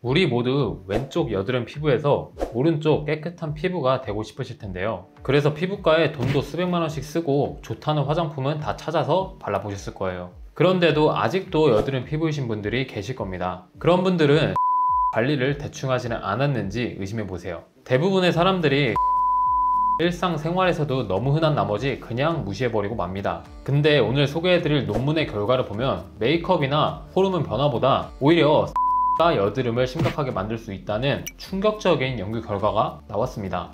우리 모두 왼쪽 여드름 피부에서 오른쪽 깨끗한 피부가 되고 싶으실 텐데요. 그래서 피부과에 돈도 수백만 원씩 쓰고 좋다는 화장품은 다 찾아서 발라보셨을 거예요. 그런데도 아직도 여드름 피부이신 분들이 계실 겁니다. 그런 분들은 관리를 대충 하지는 않았는지 의심해 보세요. 대부분의 사람들이 일상생활에서도 너무 흔한 나머지 그냥 무시해버리고 맙니다. 근데 오늘 소개해드릴 논문의 결과를 보면 메이크업이나 호르몬 변화보다 오히려 가 여드름을 심각하게 만들 수 있다는 충격적인 연구 결과가 나왔습니다.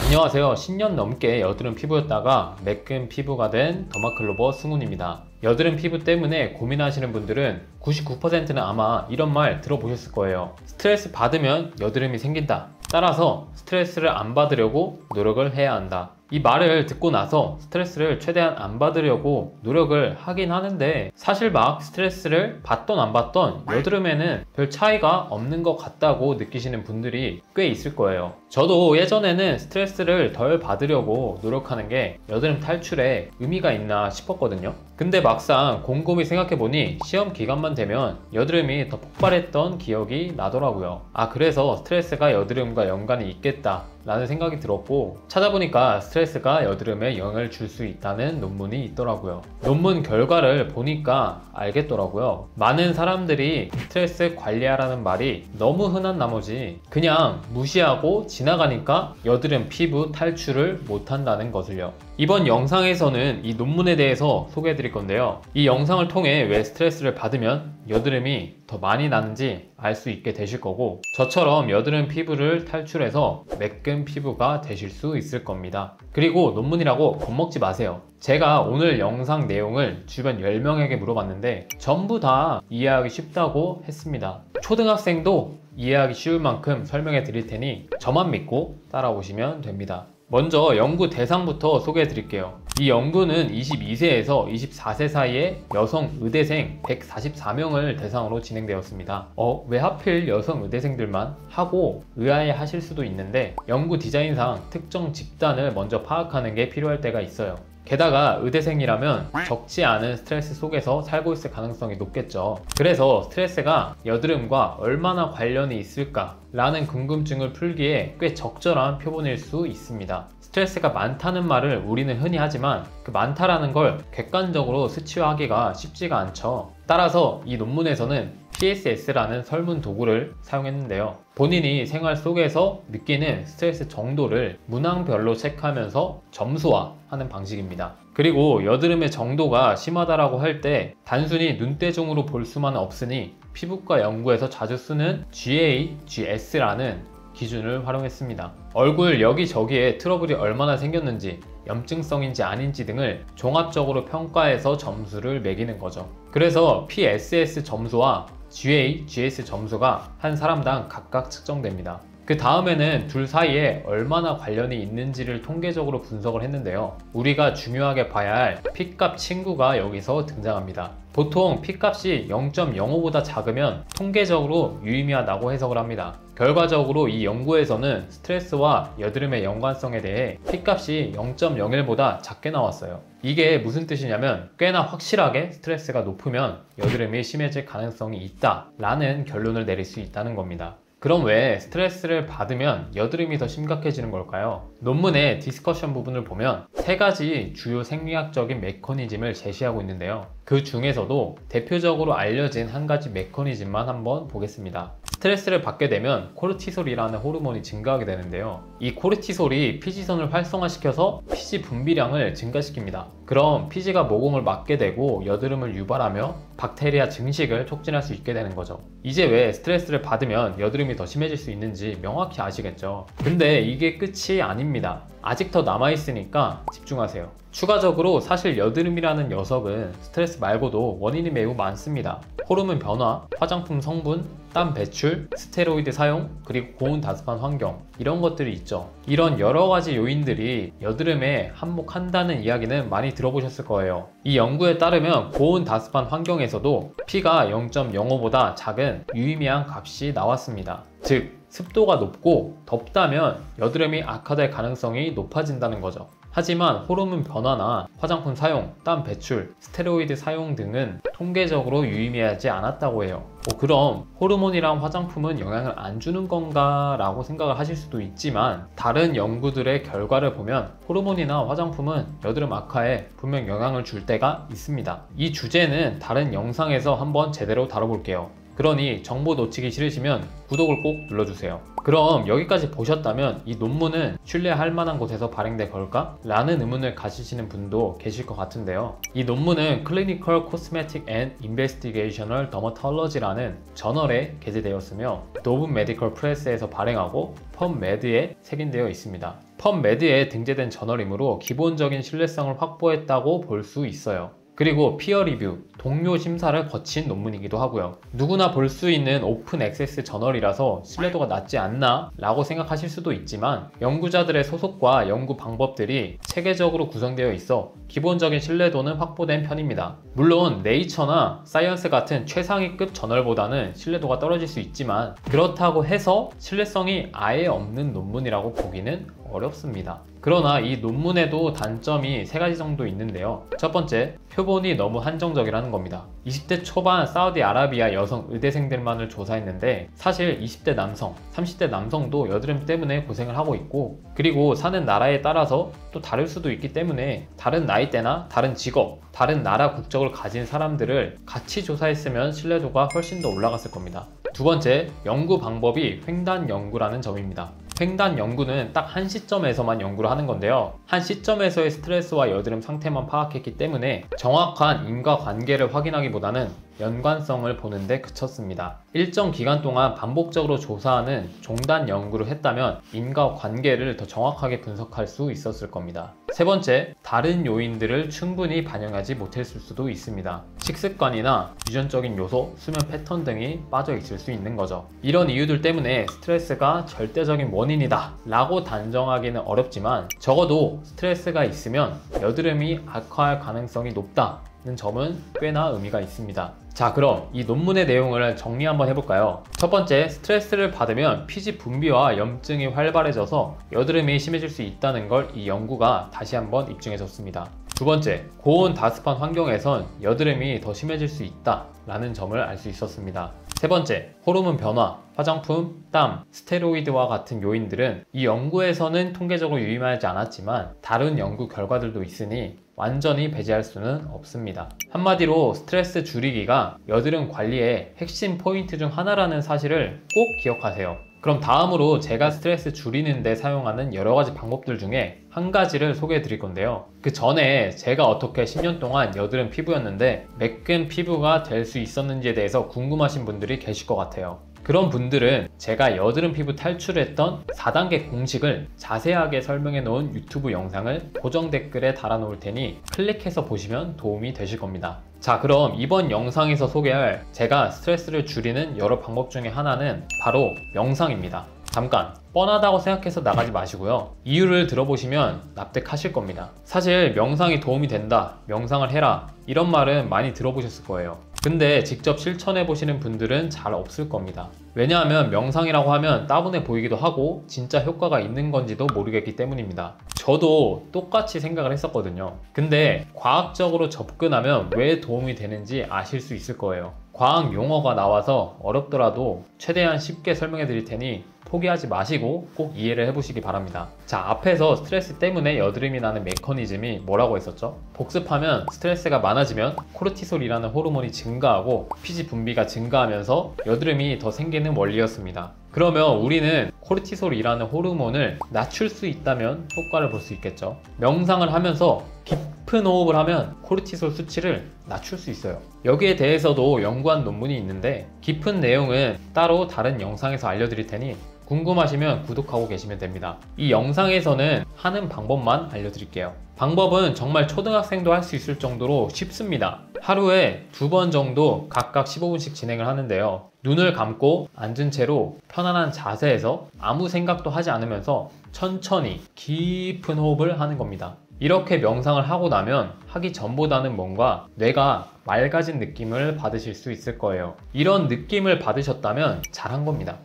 안녕하세요. 10년 넘게 여드름 피부였다가 매끈 피부가 된 더마클로버 승훈입니다. 여드름 피부 때문에 고민하시는 분들은 99%는 아마 이런 말 들어보셨을 거예요. 스트레스 받으면 여드름이 생긴다. 따라서 스트레스를 안 받으려고 노력을 해야 한다. 이 말을 듣고 나서 스트레스를 최대한 안 받으려고 노력을 하긴 하는데 사실 막 스트레스를 받던 안 받던 여드름에는 별 차이가 없는 것 같다고 느끼시는 분들이 꽤 있을 거예요. 저도 예전에는 스트레스를 덜 받으려고 노력하는 게 여드름 탈출에 의미가 있나 싶었거든요. 근데 막상 곰곰이 생각해보니 시험 기간만 되면 여드름이 더 폭발했던 기억이 나더라고요. 그래서 스트레스가 여드름과 연관이 있겠다 라는 생각이 들었고 찾아보니까 스트레스가 여드름에 영향을 줄 수 있다는 논문이 있더라고요. 논문 결과를 보니까 알겠더라고요. 많은 사람들이 스트레스 관리하라는 말이 너무 흔한 나머지 그냥 무시하고 지나가니까 여드름 피부 탈출을 못한다는 것을요. 이번 영상에서는 이 논문에 대해서 소개해 드릴 건데요. 이 영상을 통해 왜 스트레스를 받으면 여드름이 더 많이 나는지 알 수 있게 되실 거고 저처럼 여드름 피부를 탈출해서 매끈 피부가 되실 수 있을 겁니다. 그리고 논문이라고 겁먹지 마세요. 제가 오늘 영상 내용을 주변 10명에게 물어봤는데 전부 다 이해하기 쉽다고 했습니다. 초등학생도 이해하기 쉬울 만큼 설명해 드릴 테니 저만 믿고 따라오시면 됩니다. 먼저 연구 대상부터 소개해 드릴게요. 이 연구는 22세에서 24세 사이의 여성 의대생 144명을 대상으로 진행되었습니다. 왜 하필 여성 의대생들만 하고 의아해 하실 수도 있는데 연구 디자인상 특정 집단을 먼저 파악하는 게 필요할 때가 있어요. 게다가 의대생이라면 적지 않은 스트레스 속에서 살고 있을 가능성이 높겠죠. 그래서 스트레스가 여드름과 얼마나 관련이 있을까 라는 궁금증을 풀기에 꽤 적절한 표본일 수 있습니다. 스트레스가 많다는 말을 우리는 흔히 하지만 그 많다라는 걸 객관적으로 수치화하기가 쉽지가 않죠. 따라서 이 논문에서는 PSS라는 설문 도구를 사용했는데요. 본인이 생활 속에서 느끼는 스트레스 정도를 문항별로 체크하면서 점수화하는 방식입니다. 그리고 여드름의 정도가 심하다라고 할 때 단순히 눈대중으로 볼 수만은 없으니 피부과 연구에서 자주 쓰는 GA, GS라는 기준을 활용했습니다. 얼굴 여기저기에 트러블이 얼마나 생겼는지, 염증성인지 아닌지 등을 종합적으로 평가해서 점수를 매기는 거죠. 그래서 PSS 점수와 GA, GS 점수가 한 사람당 각각 측정됩니다. 그 다음에는 둘 사이에 얼마나 관련이 있는지를 통계적으로 분석을 했는데요. 우리가 중요하게 봐야 할 P값 친구가 여기서 등장합니다. 보통 P값이 0.05보다 작으면 통계적으로 유의미하다고 해석을 합니다. 결과적으로 이 연구에서는 스트레스와 여드름의 연관성에 대해 P값이 0.01보다 작게 나왔어요. 이게 무슨 뜻이냐면 꽤나 확실하게 스트레스가 높으면 여드름이 심해질 가능성이 있다 라는 결론을 내릴 수 있다는 겁니다. 그럼 왜 스트레스를 받으면 여드름이 더 심각해지는 걸까요? 논문의 디스커션 부분을 보면 3가지 주요 생리학적인 메커니즘을 제시하고 있는데요. 그 중에서도 대표적으로 알려진 한 가지 메커니즘만 한번 보겠습니다. 스트레스를 받게 되면 코르티솔이라는 호르몬이 증가하게 되는데요. 이 코르티솔이 피지선을 활성화시켜서 피지 분비량을 증가시킵니다. 그럼 피지가 모공을 막게 되고 여드름을 유발하며 박테리아 증식을 촉진할 수 있게 되는 거죠. 이제 왜 스트레스를 받으면 여드름이 더 심해질 수 있는지 명확히 아시겠죠? 근데 이게 끝이 아닙니다. 아직 더 남아있으니까 집중하세요. 추가적으로 사실 여드름이라는 녀석은 스트레스 말고도 원인이 매우 많습니다. 호르몬 변화, 화장품 성분, 땀 배출, 스테로이드 사용, 그리고 고온 다습한 환경 이런 것들이 있죠. 이런 여러 가지 요인들이 여드름에 한몫한다는 이야기는 많이 들어보셨을 거예요. 이 연구에 따르면 고온 다습한 환경에서도 P가 0.05보다 작은 유의미한 값이 나왔습니다. 즉 습도가 높고 덥다면 여드름이 악화될 가능성이 높아진다는 거죠. 하지만 호르몬 변화나 화장품 사용, 땀 배출, 스테로이드 사용 등은 통계적으로 유의미하지 않았다고 해요. 그럼 호르몬이랑 화장품은 영향을 안 주는 건가 라고 생각을 하실 수도 있지만, 다른 연구들의 결과를 보면 호르몬이나 화장품은 여드름 악화에 분명 영향을 줄 때가 있습니다. 이 주제는 다른 영상에서 한번 제대로 다뤄볼게요. 그러니 정보 놓치기 싫으시면 구독을 꼭 눌러주세요. 그럼 여기까지 보셨다면 이 논문은 신뢰할 만한 곳에서 발행된 걸까? 라는 의문을 가지시는 분도 계실 것 같은데요. 이 논문은 Clinical Cosmetic and Investigational Dermatology라는 저널에 게재되었으며 노브 메디컬 프레스에서 발행하고 펍메드에 색인되어 있습니다. 펍메드에 등재된 저널이므로 기본적인 신뢰성을 확보했다고 볼 수 있어요. 그리고 피어 리뷰, 동료 심사를 거친 논문이기도 하고요. 누구나 볼 수 있는 오픈 액세스 저널이라서 신뢰도가 낮지 않나 라고 생각하실 수도 있지만, 연구자들의 소속과 연구 방법들이 체계적으로 구성되어 있어 기본적인 신뢰도는 확보된 편입니다. 물론 네이처나 사이언스 같은 최상위급 저널보다는 신뢰도가 떨어질 수 있지만, 그렇다고 해서 신뢰성이 아예 없는 논문이라고 보기는 어렵습니다. 그러나 이 논문에도 단점이 3가지 정도 있는데요. 첫 번째, 표본이 너무 한정적이라는 겁니다. 20대 초반 사우디아라비아 여성 의대생들만을 조사했는데 사실 20대 남성, 30대 남성도 여드름 때문에 고생을 하고 있고, 그리고 사는 나라에 따라서 또 다를 수도 있기 때문에 다른 나이대나 다른 직업, 다른 나라 국적을 가진 사람들을 같이 조사했으면 신뢰도가 훨씬 더 올라갔을 겁니다. 두 번째, 연구 방법이 횡단 연구라는 점입니다. 횡단 연구는 딱 한 시점에서만 연구를 하는 건데요. 한 시점에서의 스트레스와 여드름 상태만 파악했기 때문에 정확한 인과관계를 확인하기보다는 연관성을 보는데 그쳤습니다. 일정 기간 동안 반복적으로 조사하는 종단 연구를 했다면 인과관계를 더 정확하게 분석할 수 있었을 겁니다. 세 번째, 다른 요인들을 충분히 반영하지 못했을 수도 있습니다. 식습관이나 유전적인 요소, 수면 패턴 등이 빠져 있을 수 있는 거죠. 이런 이유들 때문에 스트레스가 절대적인 원인이다 라고 단정하기는 어렵지만, 적어도 스트레스가 있으면 여드름이 악화할 가능성이 높다는 점은 꽤나 의미가 있습니다. 자, 그럼 이 논문의 내용을 정리 한번 해볼까요? 첫 번째, 스트레스를 받으면 피지 분비와 염증이 활발해져서 여드름이 심해질 수 있다는 걸 이 연구가 다시 한번 입증해줬습니다. 두 번째, 고온 다습한 환경에선 여드름이 더 심해질 수 있다라는 점을 알 수 있었습니다. 세 번째, 호르몬 변화, 화장품, 땀, 스테로이드와 같은 요인들은 이 연구에서는 통계적으로 유의미하지 않았지만 다른 연구 결과들도 있으니 완전히 배제할 수는 없습니다. 한마디로 스트레스 줄이기가 여드름 관리의 핵심 포인트 중 하나라는 사실을 꼭 기억하세요. 그럼 다음으로 제가 스트레스 줄이는 데 사용하는 여러가지 방법들 중에 한 가지를 소개해 드릴 건데요. 그 전에 제가 어떻게 10년 동안 여드름 피부였는데 매끈 피부가 될 수 있었는지에 대해서 궁금하신 분들이 계실 것 같아요. 그런 분들은 제가 여드름 피부 탈출했던 4단계 공식을 자세하게 설명해 놓은 유튜브 영상을 고정 댓글에 달아 놓을 테니 클릭해서 보시면 도움이 되실 겁니다. 자, 그럼 이번 영상에서 소개할 제가 스트레스를 줄이는 여러 방법 중에 하나는 바로 명상입니다. 잠깐 뻔하다고 생각해서 나가지 마시고요. 이유를 들어보시면 납득하실 겁니다. 사실 명상이 도움이 된다, 명상을 해라, 이런 말은 많이 들어보셨을 거예요. 근데 직접 실천해 보시는 분들은 잘 없을 겁니다. 왜냐하면 명상이라고 하면 따분해 보이기도 하고 진짜 효과가 있는 건지도 모르겠기 때문입니다. 저도 똑같이 생각을 했었거든요. 근데 과학적으로 접근하면 왜 도움이 되는지 아실 수 있을 거예요. 과학 용어가 나와서 어렵더라도 최대한 쉽게 설명해 드릴 테니 포기하지 마시고 꼭 이해를 해보시기 바랍니다. 자, 앞에서 스트레스 때문에 여드름이 나는 메커니즘이 뭐라고 했었죠? 복습하면 스트레스가 많아지면 코르티솔이라는 호르몬이 증가하고 피지 분비가 증가하면서 여드름이 더 생기는 원리였습니다. 그러면 우리는 코르티솔이라는 호르몬을 낮출 수 있다면 효과를 볼 수 있겠죠. 명상을 하면서 깊은 호흡을 하면 코르티솔 수치를 낮출 수 있어요. 여기에 대해서도 연구한 논문이 있는데 깊은 내용은 따로 다른 영상에서 알려드릴 테니 궁금하시면 구독하고 계시면 됩니다. 이 영상에서는 하는 방법만 알려드릴게요. 방법은 정말 초등학생도 할 수 있을 정도로 쉽습니다. 하루에 2번 정도 각각 15분씩 진행을 하는데요. 눈을 감고 앉은 채로 편안한 자세에서 아무 생각도 하지 않으면서 천천히 깊은 호흡을 하는 겁니다. 이렇게 명상을 하고 나면 하기 전보다는 뭔가 뇌가 맑아진 느낌을 받으실 수 있을 거예요. 이런 느낌을 받으셨다면 잘한 겁니다.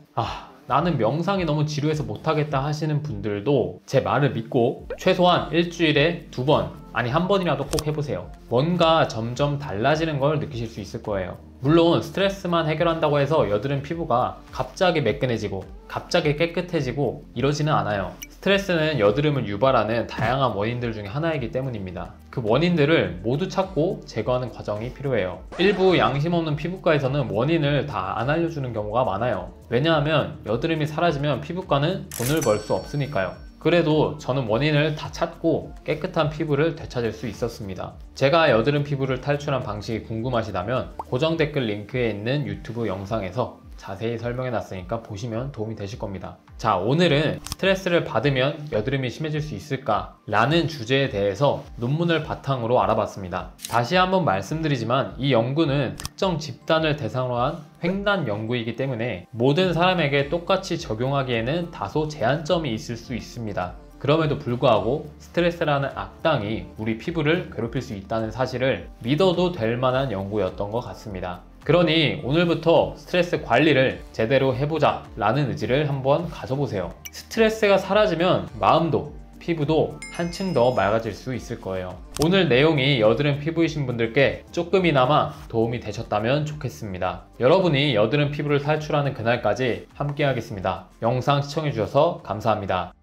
나는 명상이 너무 지루해서 못하겠다 하시는 분들도 제 말을 믿고 최소한 일주일에 2번, 아니 1번이라도 꼭 해보세요. 뭔가 점점 달라지는 걸 느끼실 수 있을 거예요. 물론 스트레스만 해결한다고 해서 여드름 피부가 갑자기 매끈해지고 갑자기 깨끗해지고 이러지는 않아요. 스트레스는 여드름을 유발하는 다양한 원인들 중에 하나이기 때문입니다. 그 원인들을 모두 찾고 제거하는 과정이 필요해요. 일부 양심 없는 피부과에서는 원인을 다 안 알려주는 경우가 많아요. 왜냐하면 여드름이 사라지면 피부과는 돈을 벌 수 없으니까요. 그래도 저는 원인을 다 찾고 깨끗한 피부를 되찾을 수 있었습니다. 제가 여드름 피부를 탈출한 방식이 궁금하시다면 고정 댓글 링크에 있는 유튜브 영상에서 자세히 설명해 놨으니까 보시면 도움이 되실 겁니다. 자, 오늘은 스트레스를 받으면 여드름이 심해질 수 있을까? 라는 주제에 대해서 논문을 바탕으로 알아봤습니다. 다시 한번 말씀드리지만 이 연구는 특정 집단을 대상으로 한 횡단 연구이기 때문에 모든 사람에게 똑같이 적용하기에는 다소 제한점이 있을 수 있습니다. 그럼에도 불구하고 스트레스라는 악당이 우리 피부를 괴롭힐 수 있다는 사실을 믿어도 될 만한 연구였던 것 같습니다. 그러니 오늘부터 스트레스 관리를 제대로 해보자 라는 의지를 한번 가져보세요. 스트레스가 사라지면 마음도 피부도 한층 더 맑아질 수 있을 거예요. 오늘 내용이 여드름 피부이신 분들께 조금이나마 도움이 되셨다면 좋겠습니다. 여러분이 여드름 피부를 탈출하는 그날까지 함께 하겠습니다. 영상 시청해주셔서 감사합니다.